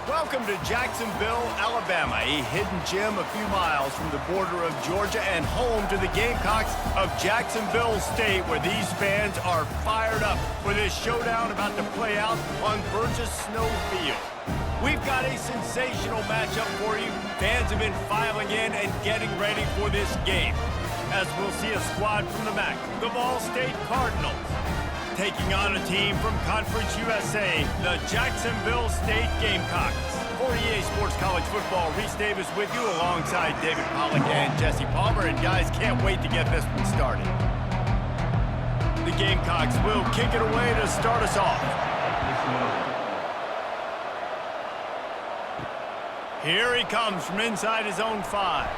Welcome to Jacksonville, Alabama, a hidden gem a few miles from the border of Georgia and home to the Gamecocks of Jacksonville State, where these fans are fired up for this showdown about to play out on Burgess Snow Field. We've got a sensational matchup for you. Fans have been filing in and getting ready for this game, as we'll see a squad from the MAC, the Ball State Cardinals, taking on a team from Conference USA, the Jacksonville State Gamecocks. For EA Sports College Football, Reese Davis with you alongside David Pollack and Jesse Palmer. And guys, can't wait to get this one started. The Gamecocks will kick it away to start us off. Here he comes from inside his own 5.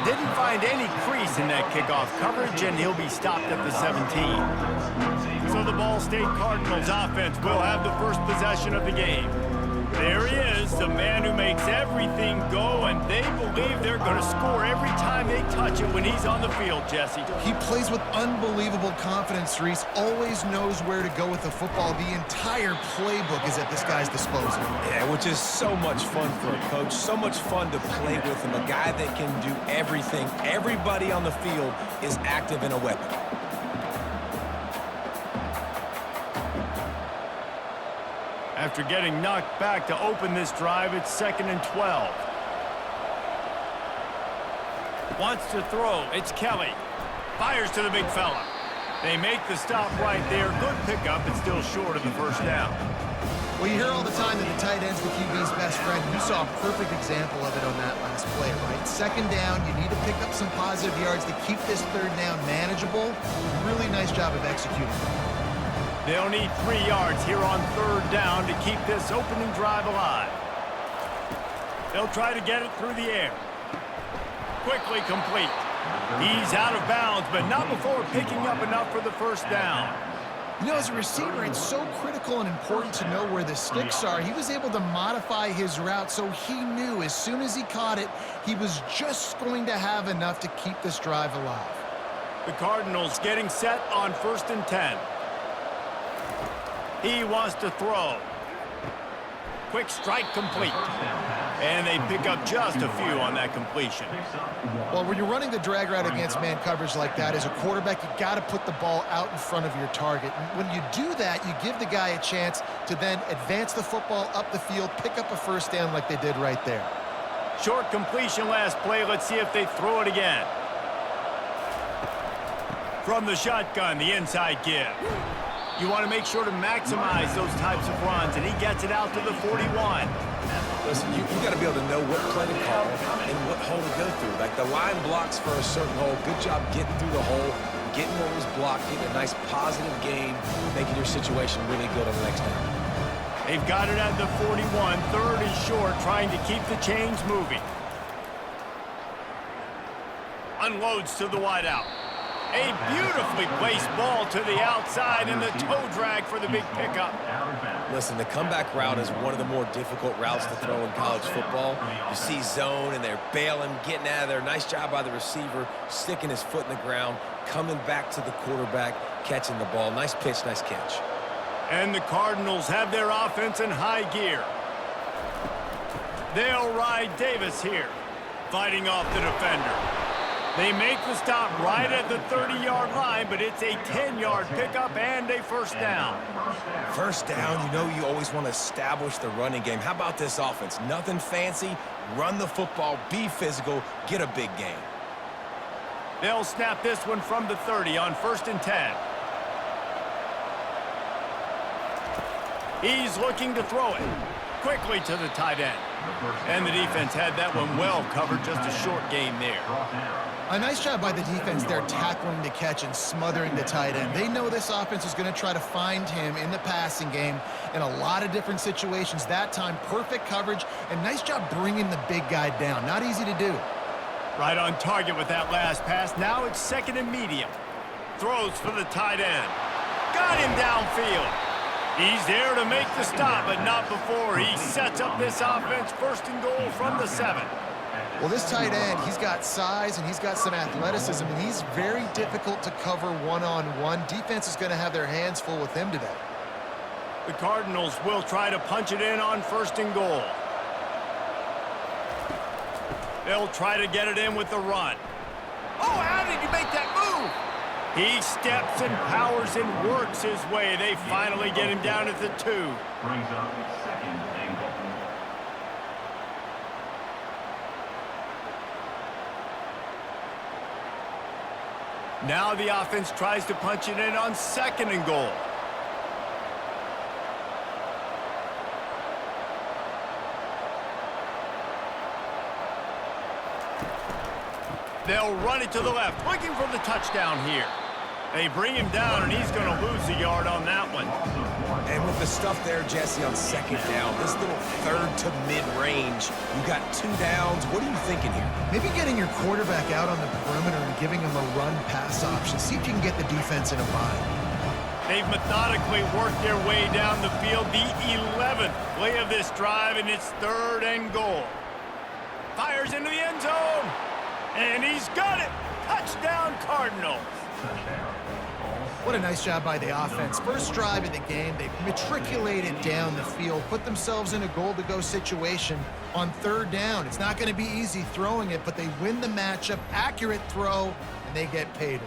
Didn't find any crease in that kickoff coverage, and he'll be stopped at the 17. So the Ball State Cardinals offense will have the first possession of the game. There he is, the man who makes everything go, and they believe they're going to score every time they touch it when he's on the field, Jesse. He plays with unbelievable confidence, Reese. Always knows where to go with the football. The entire playbook is at this guy's disposal. Yeah, which is so much fun for a coach, so much fun to play with him, a guy that can do everything. Everybody on the field is active in a weapon. After getting knocked back to open this drive, it's 2nd and 12. Wants to throw. It's Kelly. Fires to the big fella. They make the stop right there. Good pickup, but still short of the first down. Well, you hear all the time that the tight end's the QB's best friend. You saw a perfect example of it on that last play, right? 2nd down, you need to pick up some positive yards to keep this 3rd down manageable. Really nice job of executing. They'll need 3 yards here on 3rd down to keep this opening drive alive. They'll try to get it through the air. Quickly complete. He's out of bounds, but not before picking up enough for the first down. You know, as a receiver, it's so critical and important to know where the sticks are. He was able to modify his route, so he knew as soon as he caught it, he was just going to have enough to keep this drive alive. The Cardinals getting set on 1st and 10. He wants to throw. Quick strike complete. And they pick up just a few on that completion. Well, when you're running the drag route against man coverage like that, as a quarterback, you got to put the ball out in front of your target. And when you do that, you give the guy a chance to then advance the football up the field, pick up a first down like they did right there. Short completion last play. Let's see if they throw it again. From the shotgun, the inside give. You want to make sure to maximize those types of runs, and he gets it out to the 41. Listen, you got to be able to know what play to call and what hole to go through. Like the line blocks for a certain hole. Good job getting through the hole, getting what was blocked, getting a nice positive gain, making your situation really good on the next down. They've got it at the 41. 3rd and short, trying to keep the chains moving. Unloads to the wideout. A beautifully placed ball to the outside, and the toe drag for the big pickup. Listen, the comeback route is one of the more difficult routes to throw in college football. You see zone, and they're bailing, getting out of there. Nice job by the receiver, sticking his foot in the ground, coming back to the quarterback, catching the ball. Nice pitch, nice catch. And the Cardinals have their offense in high gear. They'll ride Davis here, fighting off the defender. They make the stop right at the 30-yard line, but it's a 10-yard pickup and a first down. First down, you know you always want to establish the running game. How about this offense? Nothing fancy. Run the football, be physical, get a big gain. They'll snap this one from the 30 on 1st and 10. He's looking to throw it quickly to the tight end. And the defense had that one well covered, just a short gain there. A nice job by the defense there, tackling the catch and smothering the tight end. They know this offense is going to try to find him in the passing game in a lot of different situations. That time, perfect coverage, and nice job bringing the big guy down. Not easy to do. Right on target with that last pass. Now it's 2nd and medium. Throws for the tight end. Got him downfield. He's there to make the stop, but not before he sets up this offense 1st and goal from the 7. Well, this tight end, he's got size and he's got some athleticism, and he's very difficult to cover one-on-one. Defense is going to have their hands full with him today. The Cardinals will try to punch it in on 1st and goal. They'll try to get it in with the run. Oh, how did he make that move? He steps and powers and works his way. They finally get him down at the 2. Brings up second and goal. Now the offense tries to punch it in on 2nd and goal. They'll run it to the left, looking for the touchdown here. They bring him down, and he's going to lose a yard on that one. And with the stuff there, Jesse, on 2nd down, this little 3rd to mid-range, you got 2 downs. What are you thinking here? Maybe getting your quarterback out on the perimeter and giving him a run-pass option. See if you can get the defense in a bind. They've methodically worked their way down the field. The 11th play of this drive, and it's 3rd and goal. Fires into the end zone. And he's got it! Touchdown, Cardinals! What a nice job by the offense. First drive of the game, they matriculated down the field, put themselves in a goal-to-go situation on 3rd down. It's not going to be easy throwing it, but they win the matchup, accurate throw, and they get paid.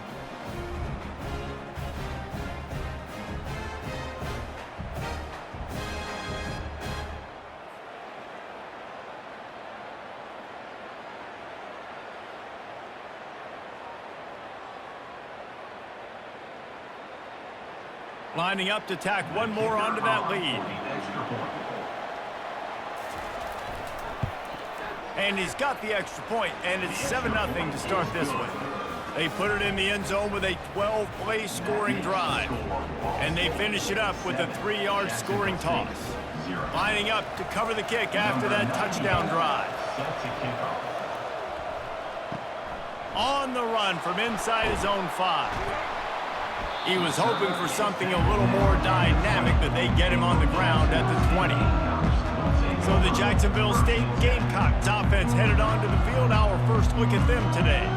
Lining up to tack one more onto that lead. And he's got the extra point, and it's 7-0 to start this one. They put it in the end zone with a 12-play scoring drive. And they finish it up with a 3-yard scoring toss. Lining up to cover the kick after that touchdown drive. On the run from inside his own 5. He was hoping for something a little more dynamic, but they get him on the ground at the 20. So the Jacksonville State Gamecocks offense headed onto the field. Our first look at them today.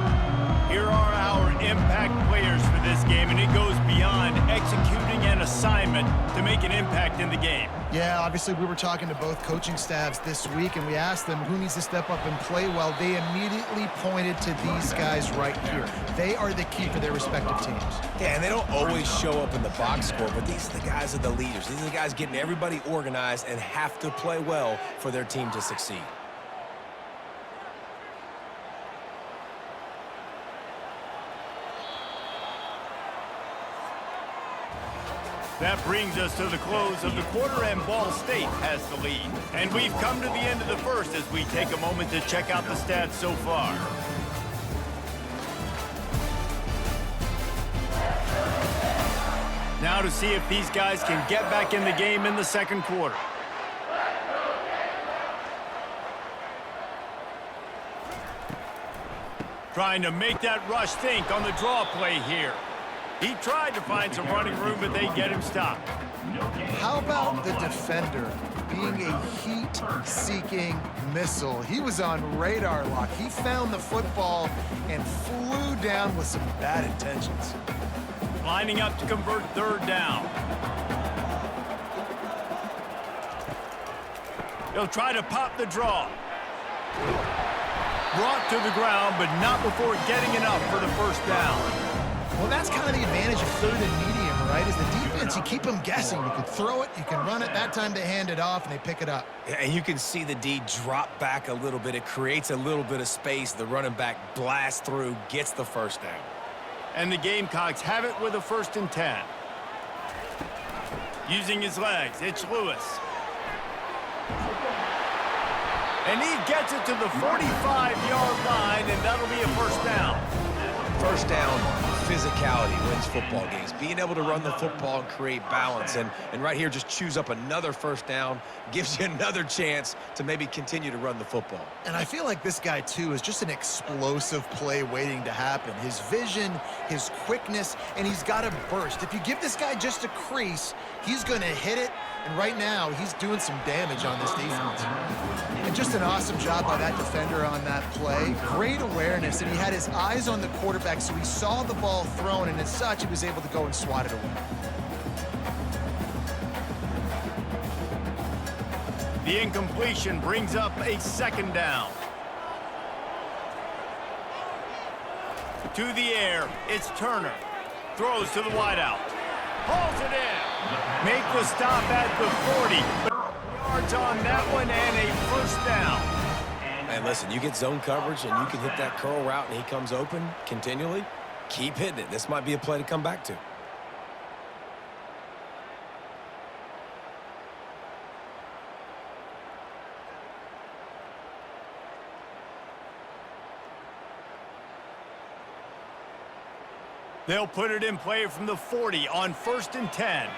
Here are our impact players for this game, and it goes beyond executing an assignment to make an impact in the game. Yeah, obviously we were talking to both coaching staffs this week, and we asked them who needs to step up and play well. They immediately pointed to these guys right here. They are the key for their respective teams. Yeah, and they don't always show up in the box score, but these are the guys that are the leaders. These are the guys getting everybody organized and have to play well for their team to succeed. That brings us to the close of the quarter, and Ball State has the lead. And we've come to the end of the first as we take a moment to check out the stats so far. Now to see if these guys can get back in the game in the second quarter. Trying to make that rush think on the draw play here. He tried to find some running room, but they get him stopped. How about the defender being a heat-seeking missile? He was on radar lock. He found the football and flew down with some bad intentions. Lining up to convert 3rd down. He'll try to pop the draw. Brought to the ground, but not before getting enough for the first down. Well, that's kind of the advantage of 3rd and medium, right? Is the defense, you keep them guessing. You can throw it, you can run it. That time they hand it off, and they pick it up. And you can see the D drop back a little bit. It creates a little bit of space. The running back blasts through, gets the first down. And the Gamecocks have it with a 1st and 10. Using his legs, it's Lewis. And he gets it to the 45-yard line, and that'll be a 1st down. First down, physicality wins football games. Being able to run the football and create balance. And right here, just choose up another 1st down, gives you another chance to maybe continue to run the football. And I feel like this guy, too, is just an explosive play waiting to happen. His vision, his quickness, and he's got a burst. If you give this guy just a crease, he's going to hit it. And right now, he's doing some damage on this defense. And just an awesome job by that defender on that play. Great awareness, and he had his eyes on the quarterback, so he saw the ball thrown, and as such, he was able to go and swat it away. The incompletion brings up a 2nd down. To the air, it's Turner. Throws to the wideout. Pulls it in. Make the stop at the 40. Yards on that one and a first down. And listen, you get zone coverage and you can hit that curl route and he comes open continually. Keep hitting it. This might be a play to come back to. They'll put it in play from the 40 on 1st and 10.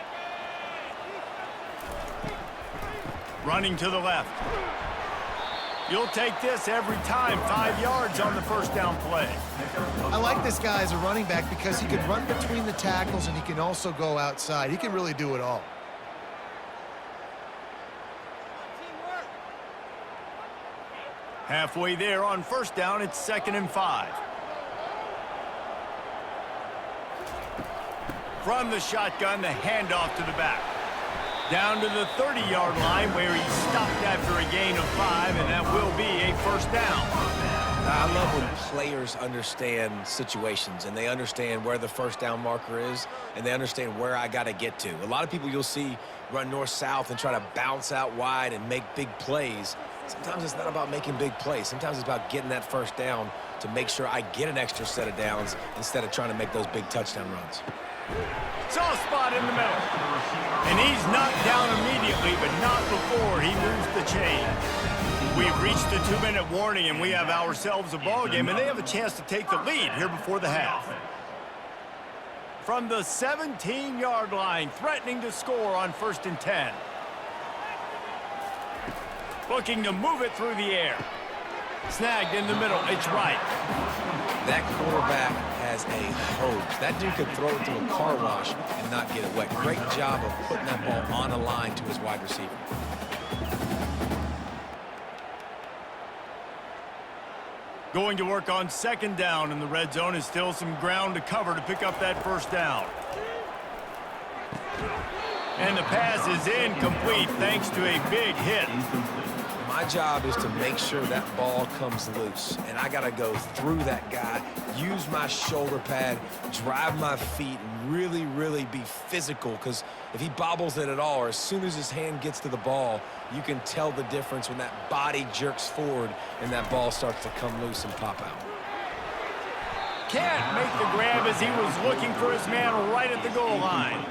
Running to the left. You'll take this every time. 5 yards on the first down play. I like this guy as a running back because he can run between the tackles and he can also go outside. He can really do it all. Halfway there on 1st down, it's 2nd and 5. From the shotgun, the handoff to the back. Down to the 30-yard line where he stopped after a gain of 5, and that will be a first down. I love when players understand situations and they understand where the first down marker is and they understand where I got to get to. A lot of people you'll see run north-south and try to bounce out wide and make big plays. Sometimes it's not about making big plays. Sometimes it's about getting that first down to make sure I get an extra set of downs instead of trying to make those big touchdown runs. Soft spot in the middle. And he's knocked down immediately, but not before he moves the chain. We've reached the 2-minute warning, and we have ourselves a ball game, and they have a chance to take the lead here before the half. From the 17-yard line, threatening to score on 1st and 10. Looking to move it through the air. Snagged in the middle. It's right. That quarterback has a hose. That dude could throw it to a car wash and not get it wet. Great job of putting that ball on a line to his wide receiver. Going to work on 2nd down, and the red zone is still some ground to cover to pick up that first down. And the pass is incomplete thanks to a big hit. My job is to make sure that ball comes loose, and I got to go through that guy, use my shoulder pad, drive my feet, and really, really be physical, because if he bobbles it at all, or as soon as his hand gets to the ball, you can tell the difference when that body jerks forward and that ball starts to come loose and pop out. Can't make the grab as he was looking for his man right at the goal line.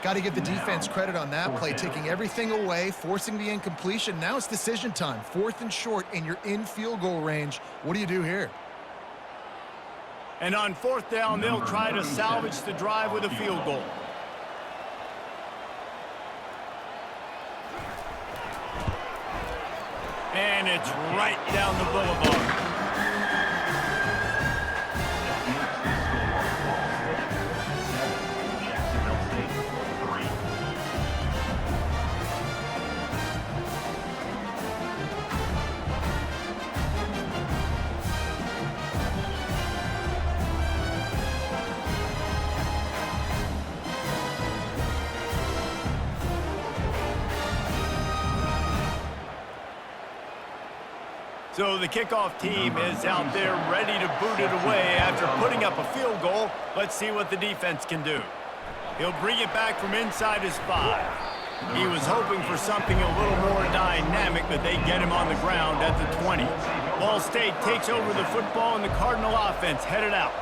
Got to give the defense credit on that play, taking everything away, forcing the incompletion. Now it's decision time. 4th and short, and you're in field goal range. What do you do here? And on 4th down, they'll try to salvage the drive with a field goal. And it's right down the boulevard. So the kickoff team is out there ready to boot it away after putting up a field goal. Let's see what the defense can do. He'll bring it back from inside his 5. He was hoping for something a little more dynamic, but they get him on the ground at the 20. Ball State takes over the football, and the Cardinal offense headed out.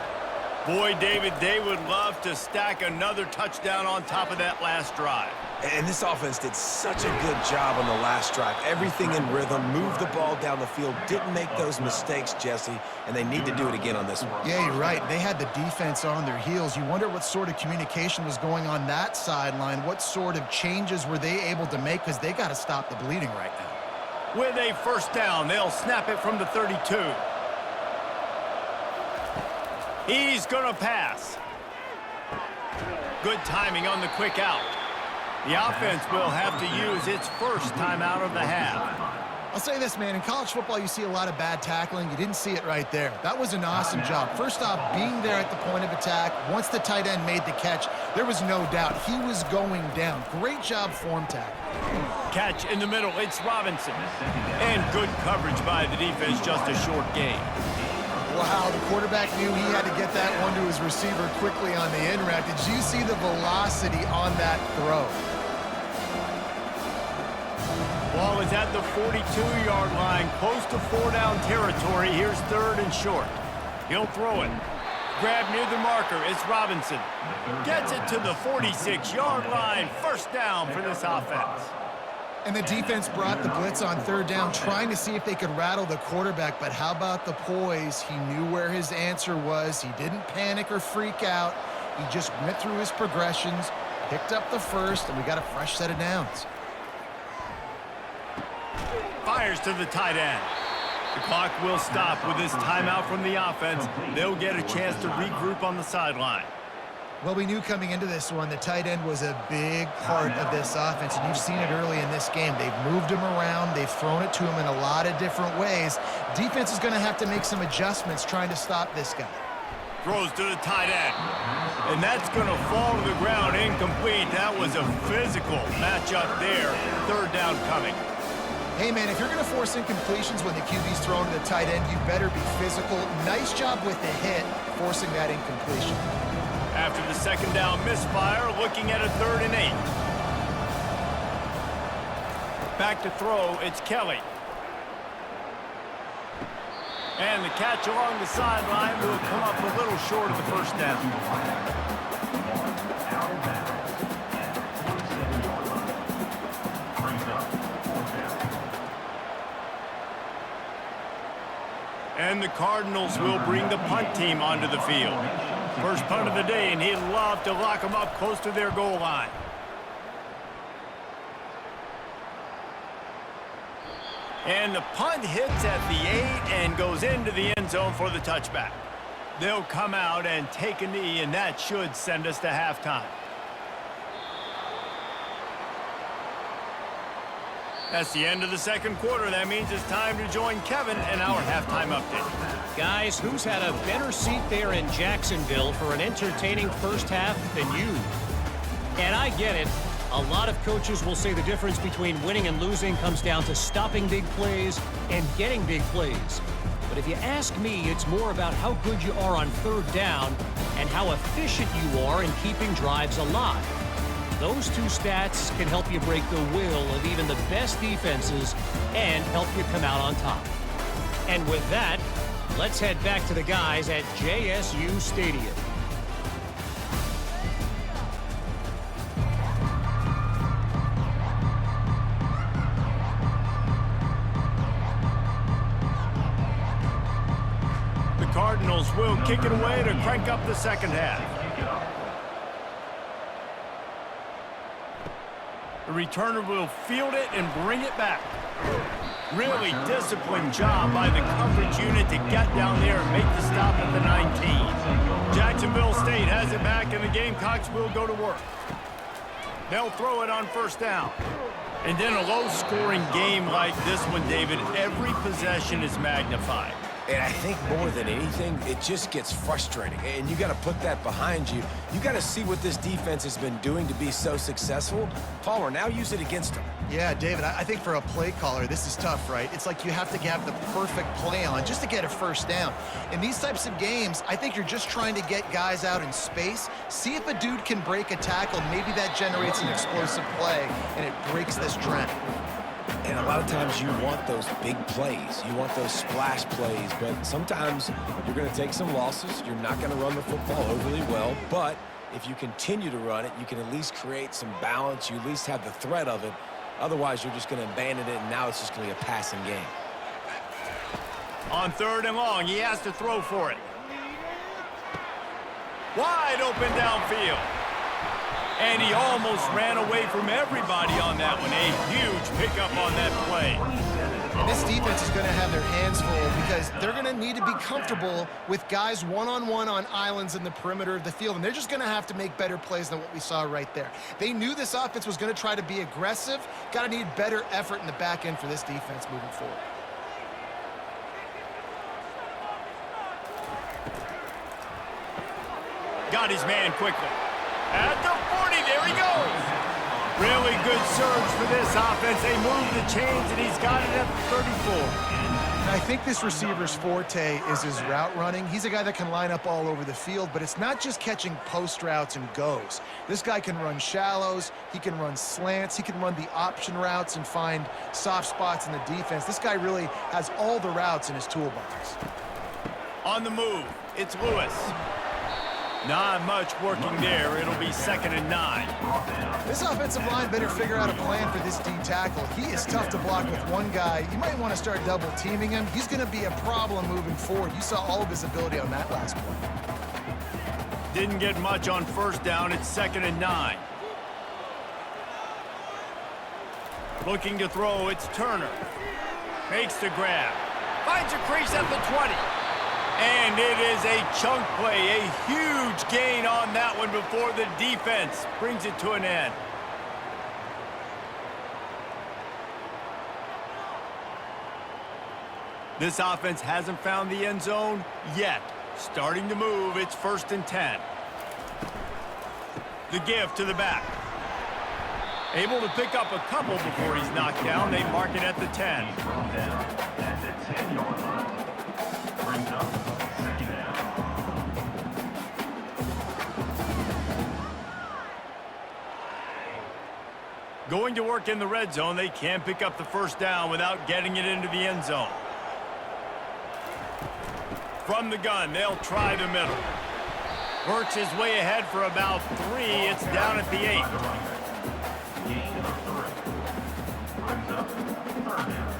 Boy, David, they would love to stack another touchdown on top of that last drive. And this offense did such a good job on the last drive. Everything in rhythm, moved the ball down the field, didn't make those mistakes, Jesse, and they need to do it again on this one. Yeah, you're right. They had the defense on their heels. You wonder what sort of communication was going on that sideline. What sort of changes were they able to make, because they got to stop the bleeding right now. With a first down, they'll snap it from the 32. He's going to pass. Good timing on the quick out. The offense will have to use its first timeout of the half. I'll say this, man. In college football, you see a lot of bad tackling. You didn't see it right there. That was an awesome job. First off, being there at the point of attack. Once the tight end made the catch, there was no doubt he was going down. Great job form tackle. Catch in the middle. It's Robinson. And good coverage by the defense, just a short gain. Wow, the quarterback knew he had to get that one to his receiver quickly on the in route. Did you see the velocity on that throw? Ball is at the 42-yard line, close to 4-down territory. Here's 3rd and short. He'll throw it. Grab near the marker. It's Robinson. Gets it to the 46-yard line. 1st down for this offense. And the defense brought the blitz on 3rd down, trying to see if they could rattle the quarterback. But how about the poise? He knew where his answer was. He didn't panic or freak out. He just went through his progressions, picked up the 1st, and we got a fresh set of downs. Fires to the tight end. The clock will stop with this timeout from the offense. They'll get a chance to regroup on the sideline. Well, we knew coming into this one the tight end was a big part of this offense, and you've seen it early in this game. They've moved him around. They've thrown it to him in a lot of different ways. Defense is going to have to make some adjustments trying to stop this guy. Throws to the tight end. And that's going to fall to the ground incomplete. That was a physical matchup there. 3rd down coming. Hey, man, if you're going to force incompletions when the QB's thrown to the tight end, you better be physical. Nice job with the hit, forcing that incompletion. After the 2nd down misfire, looking at a 3rd and 8. Back to throw, it's Kelly. And the catch along the sideline will come up a little short of the 1st down. And the Cardinals will bring the punt team onto the field. First punt of the day, and he'd love to lock them up close to their goal line. And the punt hits at the 8 and goes into the end zone for the touchback. They'll come out and take a knee, and that should send us to halftime. That's the end of the 2nd quarter. That means it's time to join Kevin in our halftime update. Guys, who's had a better seat there in Jacksonville for an entertaining 1st half than you? And I get it. A lot of coaches will say the difference between winning and losing comes down to stopping big plays and getting big plays. But if you ask me, it's more about how good you are on 3rd down and how efficient you are in keeping drives alive. Those 2 stats can help you break the will of even the best defenses and help you come out on top. And with that, let's head back to the guys at JSU Stadium. The Cardinals will kick it away to crank up the 2nd half. The returner will field it and bring it back. Really disciplined job by the coverage unit to get down there and make the stop at the 19. Jacksonville State has it back, and the Gamecocks will go to work. They'll throw it on 1st down. And in a low-scoring game like this one, David, every possession is magnified. And I think more than anything, it just gets frustrating. And you got to put that behind you. You got to see what this defense has been doing to be so successful. Palmer, now use it against them. Yeah, David, I think for a play caller, this is tough, right? It's like you have to have the perfect play on just to get a 1st down. In these types of games, I think you're just trying to get guys out in space, see if a dude can break a tackle. Maybe that generates an explosive play, and it breaks this trend. And a lot of times you want those big plays. You want those splash plays. But sometimes you're going to take some losses. You're not going to run the football overly well. But if you continue to run it, you can at least create some balance. You at least have the threat of it. Otherwise, you're just going to abandon it, and now it's just going to be a passing game. On 3rd and long, he has to throw for it. Wide open downfield. And he almost ran away from everybody on that one. A huge pickup on that play. And this defense is going to have their hands full because they're going to need to be comfortable with guys one-on-one on islands in the perimeter of the field. And they're just going to have to make better plays than what we saw right there. They knew this offense was going to try to be aggressive. Got to need better effort in the back end for this defense moving forward. Got his man quickly. At the 40, there he goes. Really good surge for this offense. They move the chains, and he's got it at the 34. And I think this receiver's forte is his route running. He's a guy that can line up all over the field, but it's not just catching post routes and goes. This guy can run shallows, he can run slants, he can run the option routes and find soft spots in the defense. This guy really has all the routes in his toolbox. On the move, it's Lewis. Not much working there. It'll be 2nd and 9. This offensive line better figure out a plan for this D tackle. He is tough to block with one guy. You might want to start double teaming him. He's going to be a problem moving forward. You saw all of his ability on that last play. Didn't get much on 1st down. It's 2nd and 9. Looking to throw, it's Turner. Makes the grab. Finds a crease at the 20. And it is a chunk play, a huge gain on that one before the defense brings it to an end. This offense hasn't found the end zone yet. Starting to move, it's 1st and 10. The give to the back. Able to pick up a couple before he's knocked down. They mark it at the 10. At the 10-yard line. Brings up 2nd down. Going to work in the red zone. They can't pick up the 1st down without getting it into the end zone. From the gun, they'll try the middle. Works his way ahead for about 3. It's down at the 8. Gain of 3. Brings up 3rd down.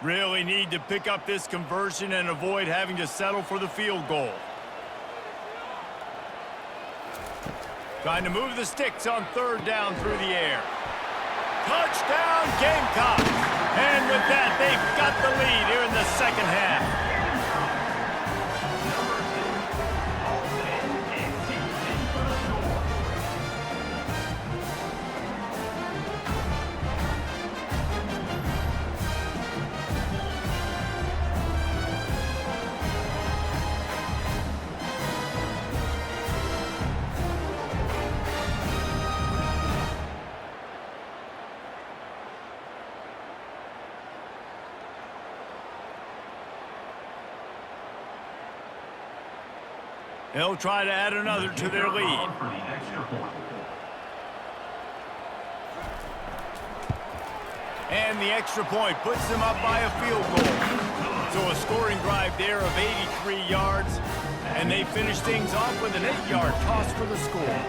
Really need to pick up this conversion and avoid having to settle for the field goal. Trying to move the sticks on 3rd down through the air. Touchdown, Gamecocks! And with that, they've got the lead here in the 2nd half. They'll try to add another to their lead. For the extra point. And the extra point puts them up by a field goal. So a scoring drive there of 83 yards. And they finish things off with an 8-yard toss for the score.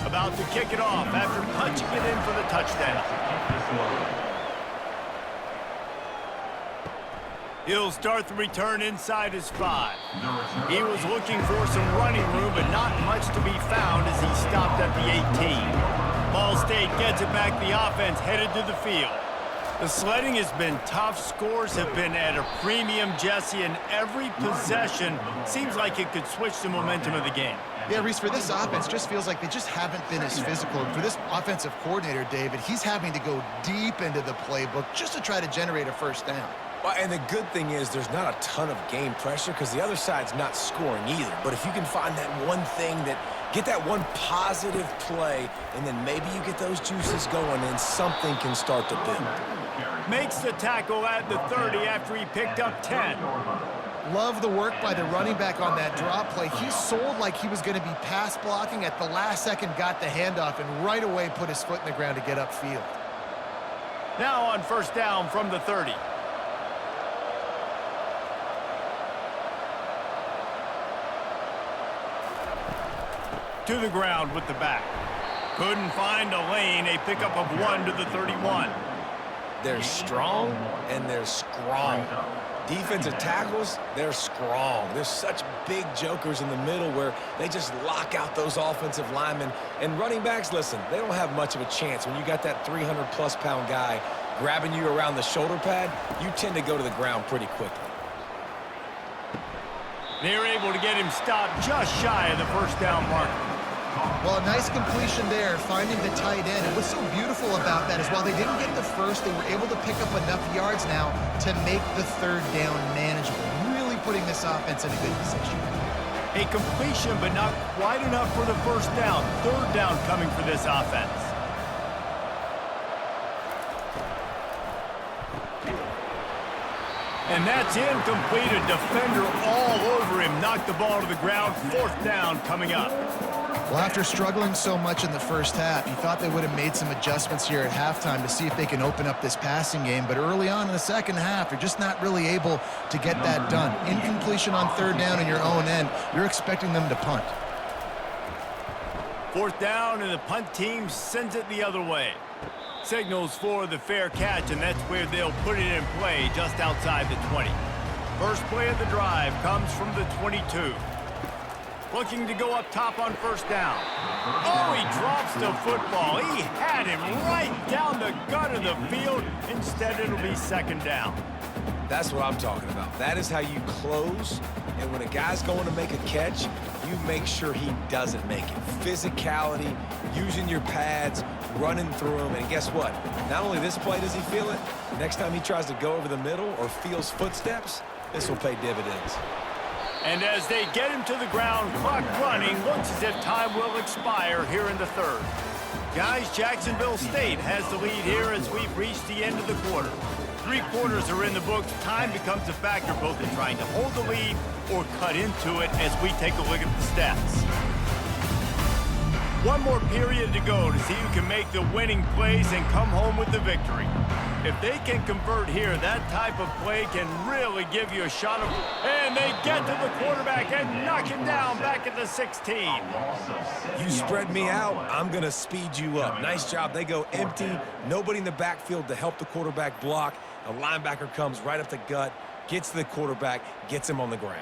About to kick it off after punching it in for the touchdown. He'll start the return inside his 5. He was looking for some running room, but not much to be found as he stopped at the 18. Ball State gets it back. The offense headed to the field. The sledding has been tough. Scores have been at a premium, Jesse, and every possession seems like it could switch the momentum of the game. Yeah, Reese, for this offense, just feels like they just haven't been as physical. For this offensive coordinator, David, he's having to go deep into the playbook just to try to generate a 1st down. Well, and the good thing is there's not a ton of game pressure because the other side's not scoring either. But if you can find that one thing get that one positive play, and then maybe you get those juices going and something can start to build. Makes the tackle at the 30 after he picked up 10. Love the work by the running back on that drop play. He sold like he was going to be pass blocking. At the last second, got the handoff and right away put his foot in the ground to get upfield. Now on 1st down from the 30. To the ground with the back. Couldn't find a lane. A pickup of 1 to the 31. They're strong and they're strong. Defensive tackles, they're strong. There's such big jokers in the middle where they just lock out those offensive linemen. And running backs, listen, they don't have much of a chance. When you got that 300-plus pound guy grabbing you around the shoulder pad, you tend to go to the ground pretty quickly. They're able to get him stopped just shy of the 1st down marker. Well, a nice completion there, finding the tight end. And what's so beautiful about that is while they didn't get the 1st, they were able to pick up enough yards now to make the 3rd down manageable, really putting this offense in a good position. A completion, but not quite enough for the first down. Third down coming for this offense. And that's incomplete. A defender all over him. Knocked the ball to the ground. Fourth down coming up. Well, after struggling so much in the first half, you thought they would have made some adjustments here at halftime to see if they can open up this passing game. But early on in the second half, they're just not really able to get that done. Incompletion on third down in your own end, you're expecting them to punt. Fourth down, and the punt team sends it the other way. Signals for the fair catch, and that's where they'll put it in play, just outside the 20. First play of the drive comes from the 22. Looking to go up top on first down. Oh, he drops the football. He had him right down the gut of the field. Instead, it'll be second down. That's what I'm talking about. That is how you close. And when a guy's going to make a catch, you make sure he doesn't make it. Physicality, using your pads, running through them. And guess what? Not only this play does he feel it, next time he tries to go over the middle or feels footsteps, this will pay dividends. And as they get him to the ground, clock running, looks as if time will expire here in the third. Guys, Jacksonville State has the lead here as we've reached the end of the quarter. 3 quarters are in the books. Time becomes a factor both in trying to hold the lead or cut into it as we take a look at the stats. One more period to go to see who can make the winning plays and come home with the victory. If they can convert here, that type of play can really give you a shot of... And they get to the quarterback and knock him down back at the 16. You spread me out, I'm going to speed you up. Nice job. They go empty. Nobody in the backfield to help the quarterback block. A linebacker comes right up the gut, gets to the quarterback, gets him on the ground.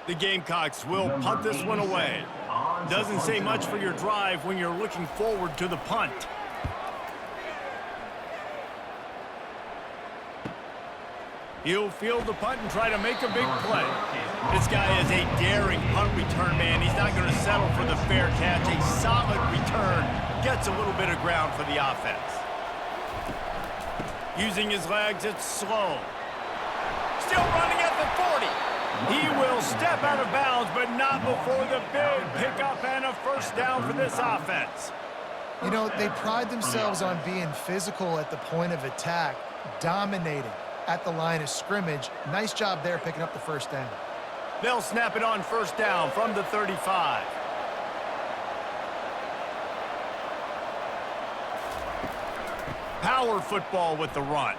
The Gamecocks will punt this one away. Doesn't say much for your drive when you're looking forward to the punt. He'll field the punt and try to make a big play. This guy is a daring punt return man. He's not going to settle for the fair catch. A solid return gets a little bit of ground for the offense. Using his legs, it's slow. Still running at the 40. He will step out of bounds, but not before the big pickup and a first down for this offense. You know, they pride themselves on being physical at the point of attack, dominating at the line of scrimmage. Nice job there picking up the first down. They'll snap it on first down from the 35. Power football with the run.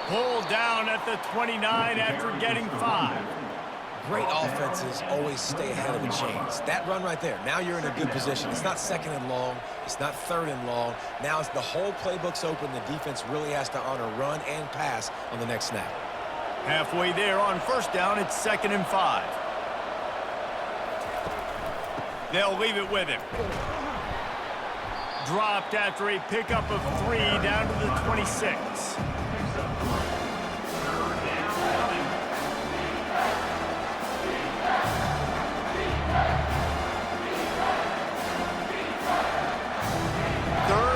Pulled down at the 29 after getting 5. Great offenses always stay ahead of the chains. That run right there, now you're in a good position. It's not second and long. It's not third and long. Now it's the whole playbook's open. The defense really has to honor run and pass on the next snap. Halfway there on first down, it's 2nd and 5. They'll leave it with him. Dropped after a pickup of 3 down to the 26.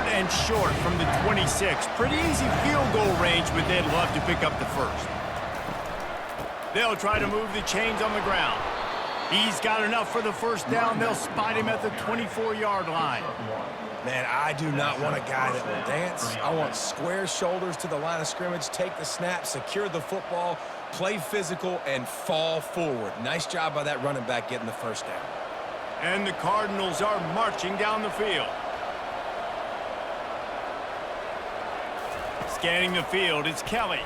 And short from the 26. Pretty easy field goal range, but they'd love to pick up the first. They'll try to move the chains on the ground. He's got enough for the first down. They'll spot him at the 24-yard line. Man, I do not want a guy that will dance. I want square shoulders to the line of scrimmage, take the snap, secure the football, play physical, and fall forward. Nice job by that running back getting the first down. And the Cardinals are marching down the field. Scanning the field, it's Kelly.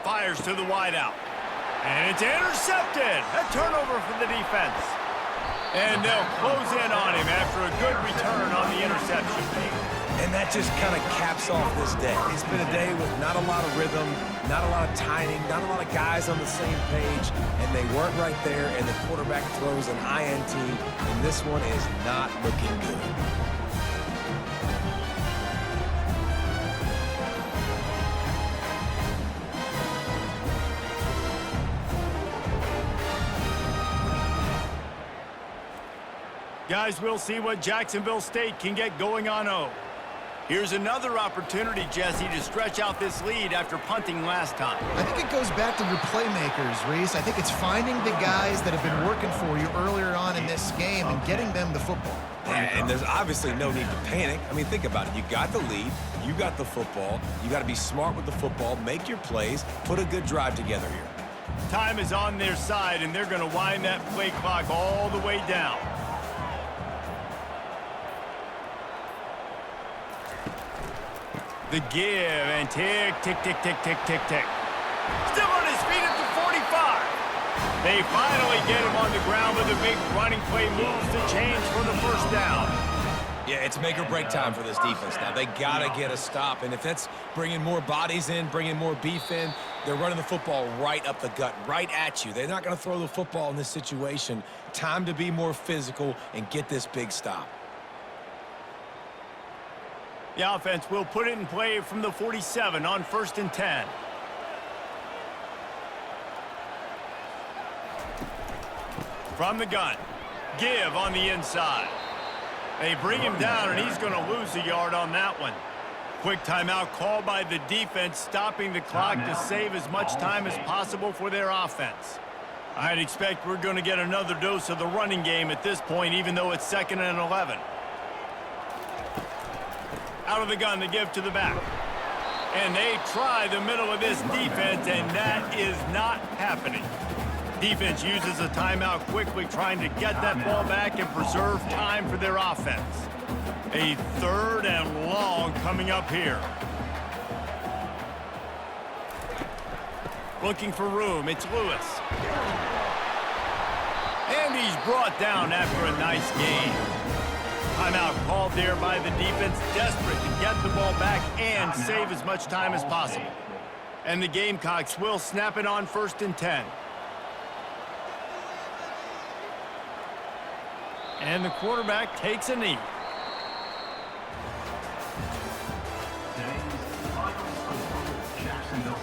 Fires to the wideout. And it's intercepted. A turnover for the defense. And they'll close in on him after a good return on the interception. And that just kind of caps off this day. It's been a day with not a lot of rhythm, not a lot of timing, not a lot of guys on the same page, and they weren't right there, and the quarterback throws an INT, and this one is not looking good. Guys, we'll see what Jacksonville State can get going on 0. Here's another opportunity, Jesse, to stretch out this lead after punting last time. I think it goes back to your playmakers, Reese. I think it's finding the guys that have been working for you earlier on in this game and getting them the football. Yeah, and there's obviously no need to panic. I mean, think about it. You got the lead. You got the football. You got to be smart with the football, make your plays, put a good drive together here. Time is on their side, and they're going to wind that play clock all the way down. The give, and tick, tick, tick, tick, tick, tick, tick. Still on his feet at the 45. They finally get him on the ground with a big running play moves the chains for the first down. Yeah, it's make or break time for this defense now. They got to get a stop, and if that's bringing more bodies in, bringing more beef in, they're running the football right up the gut, right at you. They're not going to throw the football in this situation. Time to be more physical and get this big stop. The offense will put it in play from the 47 on 1st and 10. From the gun, give on the inside. They bring him down, and he's going to lose a yard on that one. Quick timeout called by the defense, stopping the clock to save as much time as possible for their offense. I'd expect we're going to get another dose of the running game at this point, even though it's 2nd and 11. Out of the gun to give to the back. And they try the middle of this defense, and that is not happening. Defense uses a timeout quickly, trying to get that ball back and preserve time for their offense. A 3rd and long coming up here. Looking for room, it's Lewis. And he's brought down after a nice gain. Timeout called there by the defense, desperate to get the ball back and save as much time as possible. And the Gamecocks will snap it on 1st and 10. And the quarterback takes a knee. Today's final score, Jacksonville